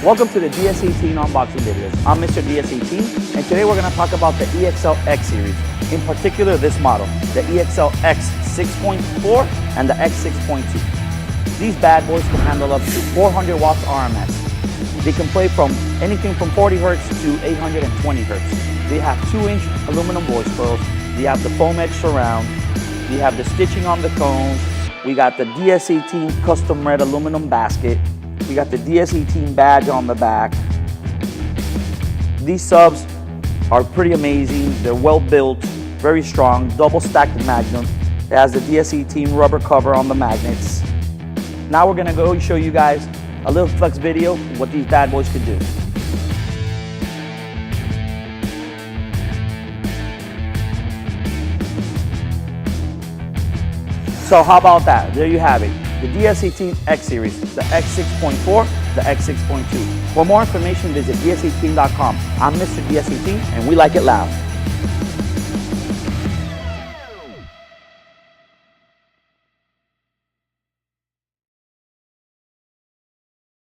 Welcome to the DS18 unboxing videos. I'm Mr. DS18, and today we're going to talk about the EXL X series. In particular, this model, the EXL X 6.4 and the X 6.2. These bad boys can handle up to 400 watts RMS. They can play from anything from 40 hertz to 820 hertz. They have 2-inch aluminum voice coils. They have the foam edge surround. We have the stitching on the cones. We got the DS18 custom red aluminum basket. We got the DS18 badge on the back. These subs are pretty amazing. They're well built, very strong, double stacked magnum. It has the DS18 rubber cover on the magnets. Now we're gonna go show you guys a little flex video of what these bad boys could do. So how about that? There you have it. The DS18 X series, the X 6.4, the X 6.2. For more information, visit ds18.com. I'm Mr. DS18, and we like it loud.